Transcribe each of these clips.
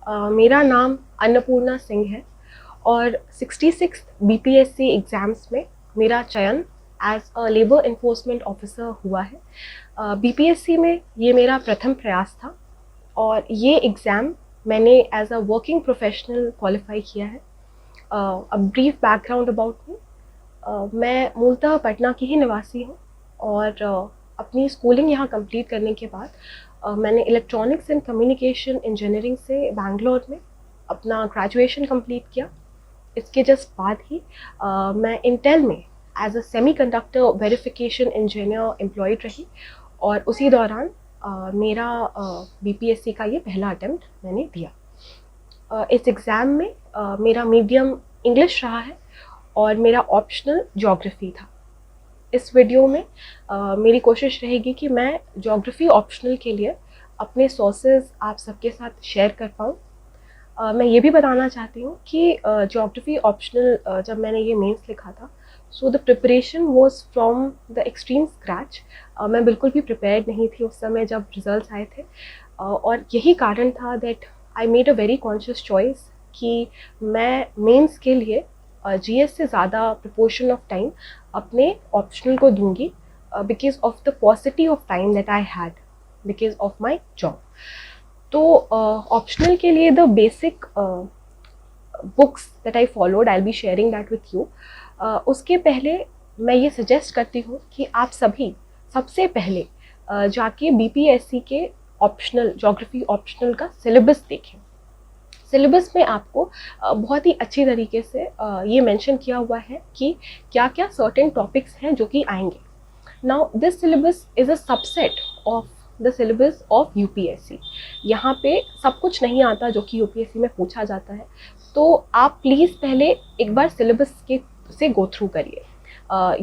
मेरा नाम अन्नपूर्णा सिंह है और 66 बीपीएससी एग्ज़ाम्स में मेरा चयन as a labour enforcement officer हुआ है। बीपीएससी में ये मेरा प्रथम प्रयास था और ये एग्ज़ाम मैंने as a working professional qualify किया है। A brief background about me. मैं मूलतः पटना की ही निवासी हूँ और अपनी स्कूलिंग यहाँ कंप्लीट करने के बाद मैंने इलेक्ट्रॉनिक्स एंड कम्युनिकेशन इंजीनियरिंग से बैंगलोर में अपना ग्रेजुएशन कंप्लीट किया। इसके जस्ट बाद ही मैं इंटेल में as a semiconductor verification engineer employed रही और उसी दौरान मेरा बीपीएससी का ये पहला अटेम्प्ट मैंने दिया। इस एग्ज़ाम में मेरा मीडियम इंग्लिश रहा है और मेरा ऑप्शनल ज्योग्राफी था। इस वीडियो में मेरी कोशिश रहेगी कि मैं ज्योग्राफी ऑप्शनल के लिए अपने सोर्सेज आप सबके साथ शेयर कर पाऊँ। मैं ये भी बताना चाहती हूँ कि ज्योग्राफी ऑप्शनल जब मैंने ये मेंस लिखा था, so the preparation was from the extreme scratch. मैं बिल्कुल भी प्रिपेयर्ड नहीं थी उस समय जब रिजल्ट्स आए थे और यही कारण था that I made a very conscious choice कि मैं मेंस के लिए जीएस से ज़्यादा प्रपोर्शन ऑफ टाइम अपने ऑप्शनल को दूंगी because of the पॉसिटी of time that I had because of my job. तो ऑप्शनल के लिए the basic books that I followed, I will be sharing that with you. उसके पहले मैं ये सजेस्ट करती हूँ कि आप सभी सबसे पहले जाके बीपीएससी के ऑप्शनल ज्योग्राफी ऑप्शनल का सिलेबस देखें। सिलेबस में आपको बहुत ही अच्छी तरीके से ये मेंशन किया हुआ है कि क्या क्या सर्टेन टॉपिक्स हैं जो कि आएंगे। Now this syllabus is a subset of the syllabus of UPSC. यहाँ पे सब कुछ नहीं आता जो कि यूपीएससी में पूछा जाता है, तो आप प्लीज़ पहले एक बार सिलेबस के से गो थ्रू करिए।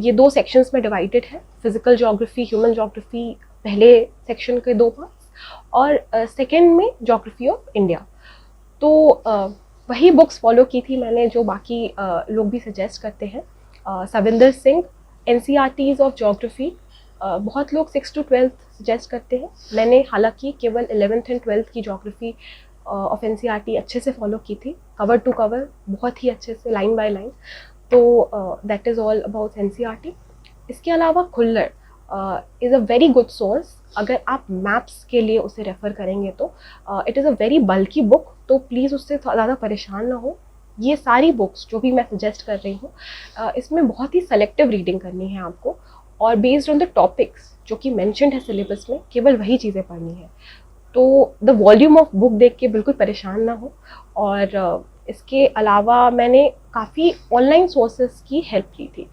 ये दो सेक्शंस में डिवाइडेड है, फिजिकल ज्योग्राफी, ह्यूमन ज्योग्राफी पहले सेक्शन के दो पार्ट्स और सेकेंड में ज्योग्राफी ऑफ इंडिया। तो वही बुक्स फॉलो की थी मैंने जो बाकी लोग भी सजेस्ट करते हैं। Savinder Singh, NCERTs of geography. बहुत लोग 6 to 12 सजेस्ट करते हैं, मैंने हालांकि केवल 11th एंड 12th की ज्योग्राफी ऑफ एनसीईआरटी अच्छे से फॉलो की थी, कवर टू कवर, बहुत ही अच्छे से, लाइन बाय लाइन। तो that is all about NCERT. इसके अलावा Khullar is a very good source अगर आप मैप्स के लिए उसे रेफ़र करेंगे तो। इट इज़ अ वेरी बल्कि बुक, तो प्लीज़ उससे ज़्यादा परेशान ना हो। ये सारी बुक्स जो भी मैं सजेस्ट कर रही हूँ इसमें बहुत ही सेलेक्टिव रीडिंग करनी है आपको और बेस्ड ऑन द टॉपिक्स जो कि मैंशनड है सिलेबस में, केवल वही चीज़ें पढ़नी है। तो द वॉल्यूम ऑफ बुक देख के बिल्कुल परेशान ना हो। और इसके अलावा मैंने काफ़ी ऑनलाइन सोर्सेज की हेल्प ली थी।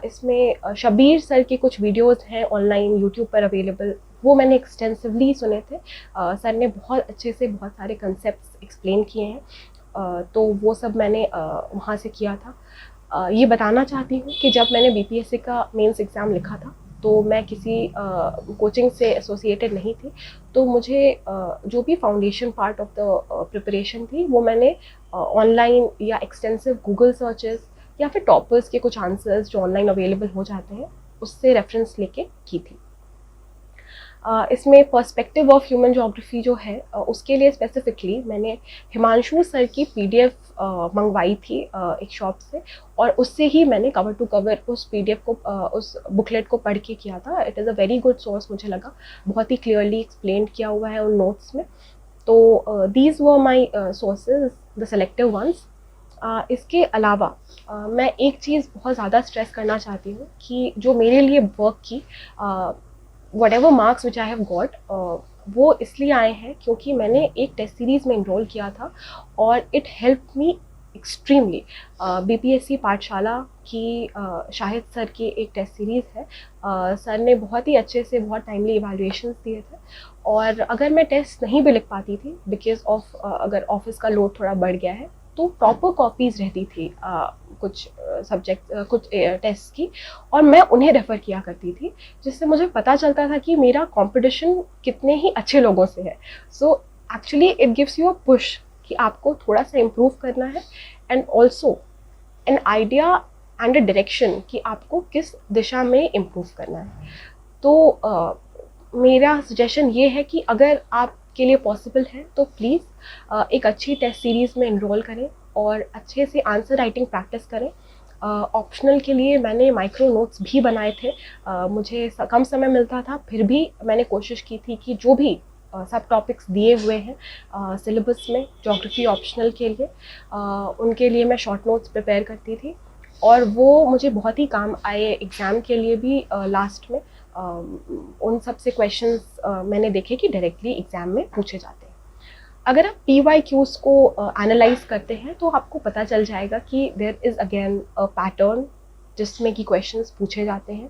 इसमें शबीर सर के कुछ वीडियोस हैं ऑनलाइन यूट्यूब पर अवेलेबल, वो मैंने एक्सटेंसिवली सुने थे। सर ने बहुत अच्छे से बहुत सारे कंसेप्ट एक्सप्लेन किए हैं, तो वो सब मैंने वहाँ से किया था। ये बताना चाहती हूँ कि जब मैंने बीपीएससी का मेंस एग्ज़ाम लिखा था तो मैं किसी कोचिंग से एसोसिएटेड नहीं थी, तो मुझे जो भी foundation part of the preparation थी वो मैंने ऑनलाइन या एक्सटेंसिव गूगल सर्चेस या फिर टॉपर्स के कुछ आंसर्स जो ऑनलाइन अवेलेबल हो जाते हैं उससे रेफरेंस लेके की थी। इसमें पर्सपेक्टिव ऑफ ह्यूमन ज्योग्राफी जो है उसके लिए स्पेसिफिकली मैंने हिमांशु सर की पीडीएफ मंगवाई थी एक शॉप से, और उससे ही मैंने कवर टू कवर उस पीडीएफ को उस बुकलेट को पढ़ के किया था। It is a very good source, मुझे लगा बहुत ही क्लियरली एक्सप्लेन किया हुआ है उन नोट्स में। तो these were my sources, the selective ones. इसके अलावा मैं एक चीज़ बहुत ज़्यादा स्ट्रेस करना चाहती हूँ कि जो मेरे लिए वर्क की whatever marks which I have got वो इसलिए आए हैं क्योंकि मैंने एक टेस्ट सीरीज़ में इनरोल किया था और it help me extremely. BPSC पाठशाला की शाहिद सर की एक टेस्ट सीरीज़ है। सर ने बहुत ही अच्छे से बहुत टाइमली इवैल्यूएशंस दिए थे, और अगर मैं टेस्ट नहीं भी लिख पाती थी बिकॉज ऑफ अगर ऑफिस का लोड थोड़ा बढ़ गया है तो प्रॉपर कॉपीज़ रहती थी कुछ सब्जेक्ट कुछ टेस्ट की, और मैं उन्हें रेफ़र किया करती थी, जिससे मुझे पता चलता था कि मेरा कंपटीशन कितने ही अच्छे लोगों से है। So actually it gives you a push कि आपको थोड़ा सा इम्प्रूव करना है, and also an idea and a direction कि आपको किस दिशा में इम्प्रूव करना है। तो मेरा सजेशन ये है कि अगर आप आपके लिए पॉसिबल है तो प्लीज़ एक अच्छी टेस्ट सीरीज़ में इनरोल करें और अच्छे से आंसर राइटिंग प्रैक्टिस करें। ऑप्शनल के लिए मैंने माइक्रो नोट्स भी बनाए थे। मुझे कम समय मिलता था, फिर भी मैंने कोशिश की थी कि जो भी सब टॉपिक्स दिए हुए हैं सिलेबस में ज्योग्राफी ऑप्शनल के लिए, उनके लिए मैं शॉर्ट नोट्स प्रिपेयर करती थी और वो मुझे बहुत ही काम आए एग्ज़ाम के लिए भी। लास्ट में उन सब से क्वेश्चंस मैंने देखे कि डायरेक्टली एग्ज़ाम में पूछे जाते हैं। अगर आप PYQs को एनालाइज करते हैं तो आपको पता चल जाएगा कि there is again a pattern जिसमें कि क्वेश्चंस पूछे जाते हैं,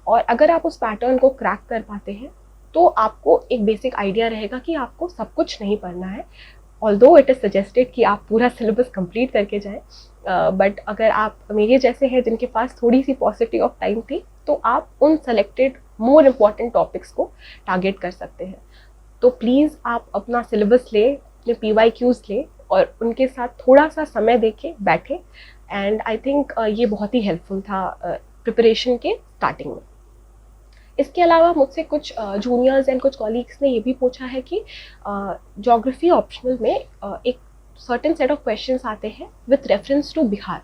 और अगर आप उस पैटर्न को क्रैक कर पाते हैं तो आपको एक बेसिक आइडिया रहेगा कि आपको सब कुछ नहीं पढ़ना है। ऑल्दो इट इज़ सजेस्टेड कि आप पूरा सिलेबस कंप्लीट करके जाएं, बट अगर आप मेरे जैसे हैं जिनके पास थोड़ी सी पॉसिबिलिटी ऑफ टाइम थी तो आप उन सेलेक्टेड मोर इम्पॉर्टेंट टॉपिक्स को टारगेट कर सकते हैं। तो प्लीज़ आप अपना सिलेबस लें, अपने PYQs लें और उनके साथ थोड़ा सा समय दे के बैठें, एंड आई थिंक ये बहुत ही हेल्पफुल था प्रिपरेशन के स्टार्टिंग में। इसके अलावा मुझसे कुछ जूनियर्स एंड कुछ कॉलीग्स ने ये भी पूछा है कि ज्योग्राफी ऑप्शनल में एक सर्टेन सेट ऑफ क्वेश्चंस आते हैं विथ रेफरेंस टू बिहार,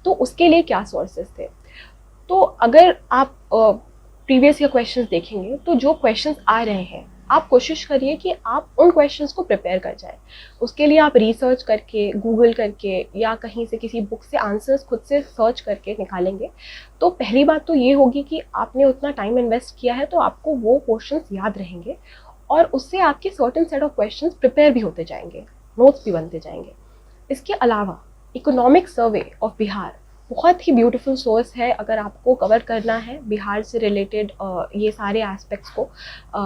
तो उसके लिए क्या सोर्सेज थे। तो अगर आप प्रीवियस ईयर क्वेश्चंस देखेंगे तो जो क्वेश्चंस आ रहे हैं आप कोशिश करिए कि आप उन क्वेश्चंस को प्रिपेयर कर जाएं। उसके लिए आप रिसर्च करके, गूगल करके या कहीं से किसी बुक से आंसर्स खुद से सर्च करके निकालेंगे तो पहली बात तो ये होगी कि आपने उतना टाइम इन्वेस्ट किया है तो आपको वो क्वेश्चंस याद रहेंगे और उससे आपके certain set of questions prepare भी होते जाएंगे, नोट्स भी बनते जाएंगे। इसके अलावा इकोनॉमिक सर्वे ऑफ बिहार बहुत ही ब्यूटीफुल सोर्स है अगर आपको कवर करना है बिहार से रिलेटेड ये सारे एस्पेक्ट्स को।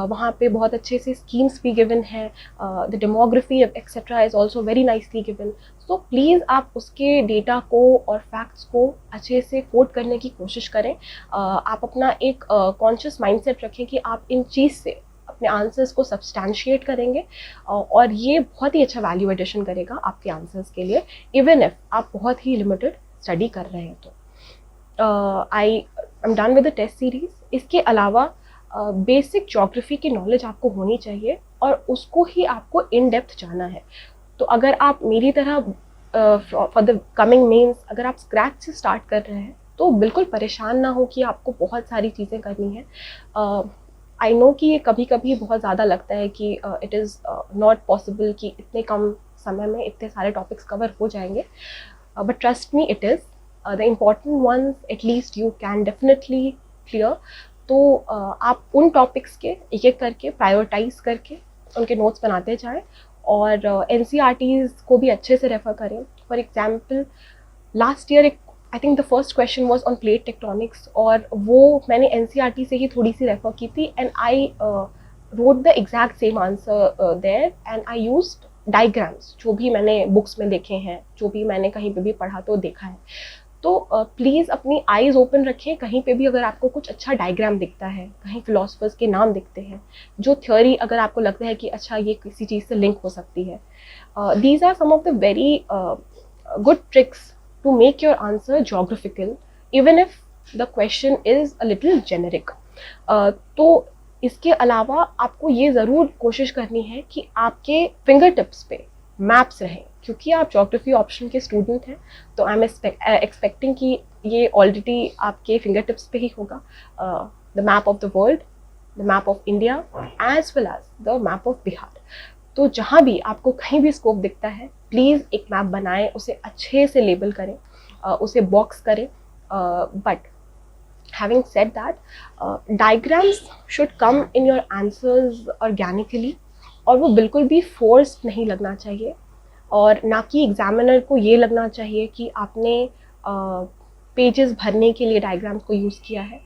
वहाँ पे बहुत अच्छे से स्कीम्स भी गिवन है, the demography etcetera is also very nicely given. So please आप उसके डेटा को और फैक्ट्स को अच्छे से कोट करने की कोशिश करें। आप अपना एक कॉन्शियस माइंडसेट रखें कि आप इन चीज़ से अपने आंसर्स को सब्सटैंशिएट करेंगे और ये बहुत ही अच्छा वैल्यू एडिशन करेगा आपके आंसर्स के लिए, इवन इफ आप बहुत ही लिमिटेड स्टडी कर रहे हैं तो। I am done with the test series. इसके अलावा बेसिक ज्योग्राफी की नॉलेज आपको होनी चाहिए और उसको ही आपको इन डेप्थ जाना है। तो अगर आप मेरी तरह फॉर द कमिंग मेंस अगर आप स्क्रैच से स्टार्ट कर रहे हैं तो बिल्कुल परेशान ना हो कि आपको बहुत सारी चीज़ें करनी है। आई नो कि ये कभी कभी बहुत ज़्यादा लगता है कि इट इज़ नॉट पॉसिबल कि इतने कम समय में इतने सारे टॉपिक्स कवर हो जाएंगे, but trust me it is, the important ones at least you can definitely clear। तो आप उन टॉपिक्स के एक एक करके प्रायोरिटाइज करके उनके नोट्स बनाते जाएं और NCERTs को भी अच्छे से रेफर करें। For example last year I think the first question was on plate tectonics और वो मैंने NCERT से ही थोड़ी सी रेफर की थी and I wrote the exact same answer there and I used diagrams जो भी मैंने बुक्स में देखे हैं, जो भी मैंने कहीं पे भी पढ़ा तो देखा है। तो प्लीज़ अपनी आईज ओपन रखें, कहीं पे भी अगर आपको कुछ अच्छा डायग्राम दिखता है, कहीं फिलोसफर्स के नाम दिखते हैं, जो थ्योरी अगर आपको लगता है कि अच्छा ये किसी चीज़ से लिंक हो सकती है, these are some of the very good tricks to make your answer geographical even if the question is a little generic. तो इसके अलावा आपको ये ज़रूर कोशिश करनी है कि आपके फिंगर टिप्स पे मैप्स रहें, क्योंकि आप ज्योग्राफी ऑप्शन के स्टूडेंट हैं तो आई एम एक्सपेक्टिंग कि ये ऑलरेडी आपके फिंगर टिप्स पे ही होगा। The map of the world, the map of India as well as the map of Bihar. तो जहाँ भी आपको कहीं भी स्कोप दिखता है प्लीज़ एक मैप बनाएं, उसे अच्छे से लेबल करें, उसे बॉक्स करें, but having said that, diagrams should come in your answers organically और वो बिल्कुल भी फोर्स नहीं लगना चाहिए और ना कि एग्जामिनर को ये लगना चाहिए कि आपने पेजेस भरने के लिए डायग्राम्स को यूज़ किया है।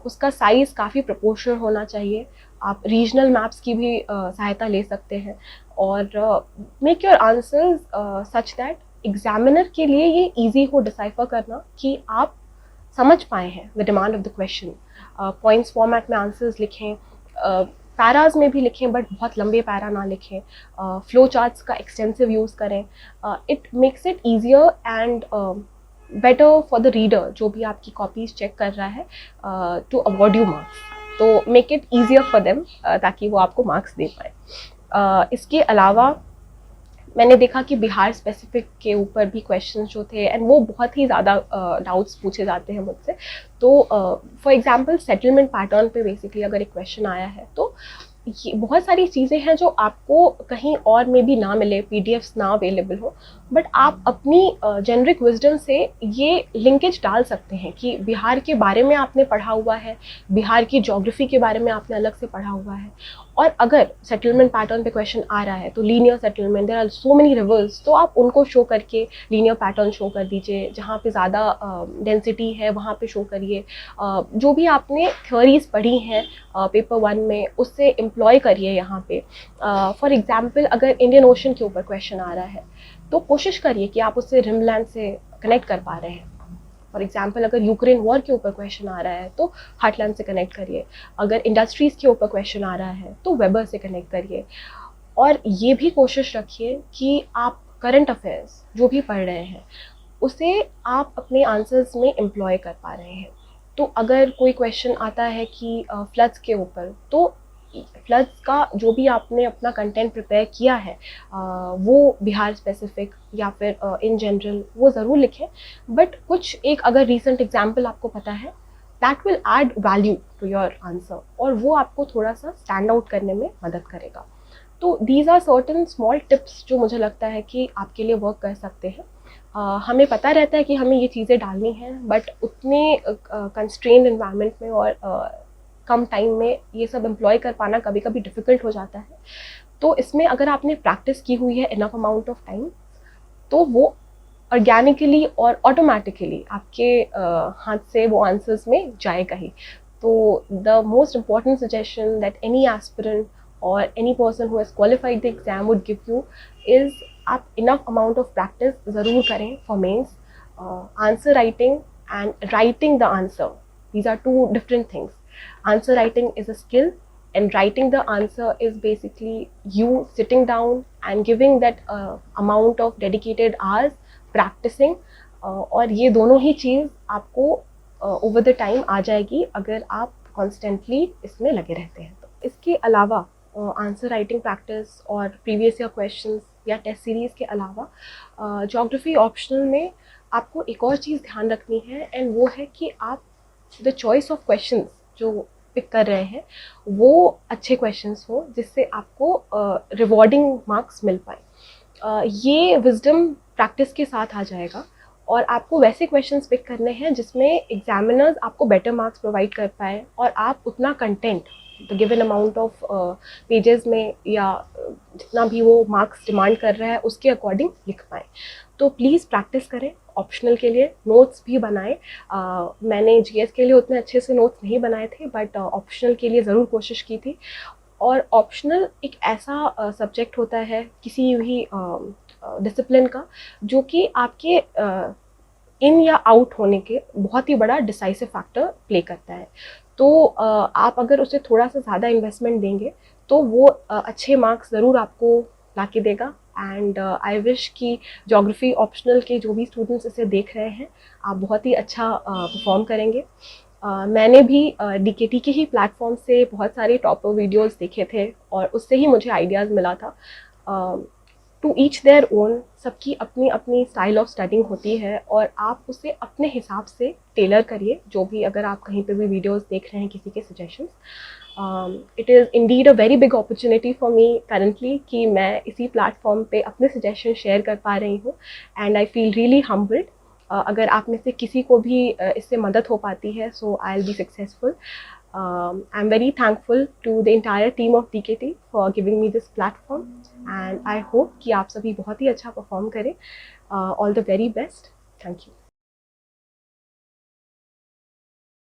उसका साइज़ काफ़ी प्रोपोर्शनल होना चाहिए। आप रीजनल मैप्स की भी सहायता ले सकते हैं और make your answers such that examiner के लिए ये ईजी हो डिसाइफर करना कि आप समझ पाए हैं the demand of the question. Points format में आंसर्स लिखें, पैराज में भी लिखें बट बहुत लंबे पैरा ना लिखें, फ्लो चार्ट्स का एक्सटेंसिव यूज़ करें। It makes it easier and better for the reader जो भी आपकी कॉपीज चेक कर रहा है टू अवॉर्ड यू मार्क्स। तो make it easier for them ताकि वो आपको मार्क्स दे पाए। इसके अलावा मैंने देखा कि बिहार स्पेसिफिक के ऊपर भी क्वेश्चन जो थे एंड वो बहुत ही ज़्यादा डाउट्स पूछे जाते हैं मुझसे। तो फॉर एग्जांपल सेटलमेंट पैटर्न पे बेसिकली अगर एक क्वेश्चन आया है तो ये बहुत सारी चीज़ें हैं जो आपको कहीं और में भी ना मिले, पीडीएफ्स ना अवेलेबल हो, बट आप अपनी जेनरिक विजडम से ये लिंकेज डाल सकते हैं कि बिहार के बारे में आपने पढ़ा हुआ है, बिहार की ज्योग्राफी के बारे में आपने अलग से पढ़ा हुआ है, और अगर सेटलमेंट पैटर्न पे क्वेश्चन आ रहा है तो linear settlement, there are so many rivers, तो आप उनको शो करके लीनियर पैटर्न शो कर दीजिए, जहाँ पे ज़्यादा डेंसिटी है वहाँ पे शो करिए, जो भी आपने थ्योरीज पढ़ी हैं पेपर 1 में उससे एम्प्लॉय करिए यहाँ पे। फॉर एग्जाम्पल अगर इंडियन ओशन के ऊपर क्वेश्चन आ रहा है तो कोशिश करिए कि आप उससे रिमलैंड से कनेक्ट कर पा रहे हैं। फॉर एग्जाम्पल अगर यूक्रेन वॉर के ऊपर क्वेश्चन आ रहा है तो हार्टलैंड से कनेक्ट करिए, अगर इंडस्ट्रीज़ के ऊपर क्वेश्चन आ रहा है तो वेबर से कनेक्ट करिए, और ये भी कोशिश रखिए कि आप करंट अफेयर्स जो भी पढ़ रहे हैं उसे आप अपने आंसर्स में एम्प्लॉय कर पा रहे हैं। तो अगर कोई क्वेश्चन आता है कि फ्लड्स के ऊपर, तो फ्लड्स का जो भी आपने अपना कंटेंट प्रिपेयर किया है वो बिहार स्पेसिफिक या फिर इन जनरल वो ज़रूर लिखें, बट कुछ एक अगर रीसेंट एग्जाम्पल आपको पता है that will add value to your answer और वो आपको थोड़ा सा स्टैंड आउट करने में मदद करेगा। तो these are certain small tips जो मुझे लगता है कि आपके लिए वर्क कर सकते हैं। हमें पता रहता है कि हमें ये चीज़ें डालनी हैं, बट उतने कंस्ट्रेन्ड एनवायरनमेंट में और कम टाइम में ये सब एम्प्लॉय कर पाना कभी कभी डिफ़िकल्ट हो जाता है। तो इसमें अगर आपने प्रैक्टिस की हुई है इनफ अमाउंट ऑफ टाइम तो वो ऑर्गेनिकली और ऑटोमेटिकली आपके हाथ से वो आंसर्स में जाएगा ही। तो the most important suggestion that any aspirant or any person who has qualified the exam would give you is आप enough amount of practice ज़रूर करें for mains। Answer writing and writing the answer, these are two different things. Answer writing is a skill and writing the answer is basically you sitting down and giving that amount of dedicated hours practicing, और ये दोनों ही चीज़ आपको over the time आ जाएगी अगर आप constantly इसमें लगे रहते हैं। तो इसके अलावा आंसर राइटिंग प्रैक्टिस और प्रीवियस ईयर क्वेश्चंस या टेस्ट सीरीज़ के अलावा ज्योग्राफी ऑप्शनल में आपको एक और चीज़ ध्यान रखनी है, एंड वो है कि आप द चॉइस ऑफ क्वेश्चंस जो पिक कर रहे हैं वो अच्छे क्वेश्चंस हो जिससे आपको रिवॉर्डिंग मार्क्स मिल पाए। ये विजडम प्रैक्टिस के साथ आ जाएगा और आपको वैसे क्वेश्चंस पिक करने हैं जिसमें एग्जामिनर्स आपको बेटर मार्क्स प्रोवाइड कर पाए और आप उतना content the given amount of pages में या जितना भी वो मार्क्स डिमांड कर रहा है उसके अकॉर्डिंग लिख पाएँ। तो प्लीज़ प्रैक्टिस करें, ऑप्शनल के लिए नोट्स भी बनाएं। मैंने जीएस के लिए उतने अच्छे से नोट्स नहीं बनाए थे, बट ऑप्शनल के लिए ज़रूर कोशिश की थी। और ऑप्शनल एक ऐसा सब्जेक्ट होता है किसी भी डिसिप्लिन का जो कि आपके इन या आउट होने के बहुत ही बड़ा डिसाइसिव फैक्टर प्ले करता है। तो आप अगर उसे थोड़ा सा ज़्यादा इन्वेस्टमेंट देंगे तो वो अच्छे मार्क्स ज़रूर आपको ला के देगा। एंड आई विश कि ज्योग्राफी ऑप्शनल के जो भी स्टूडेंट्स इसे देख रहे हैं आप बहुत ही अच्छा परफॉर्म करेंगे। मैंने भी डीकेटी के ही प्लेटफॉर्म से बहुत सारे टॉपर वीडियोस देखे थे और उससे ही मुझे आइडियाज़ मिला था। टू ईच देयर ओन, सबकी अपनी अपनी स्टाइल ऑफ स्टडिंग होती है और आप उसे अपने हिसाब से टेलर करिए। जो भी अगर आप कहीं पे भी वीडियोस देख रहे हैं किसी के suggestions, it is indeed a very big opportunity for me currently कि मैं इसी प्लेटफॉर्म पे अपने सजेशन शेयर कर पा रही हूँ, and I feel really humbled. अगर आप में से किसी को भी इससे मदद हो पाती है so I will be successful. I'm very thankful to the entire team of DKT for giving me this platform, and I hope कि आप सभी बहुत ही अच्छा परफॉर्म करें। All the very best. Thank you.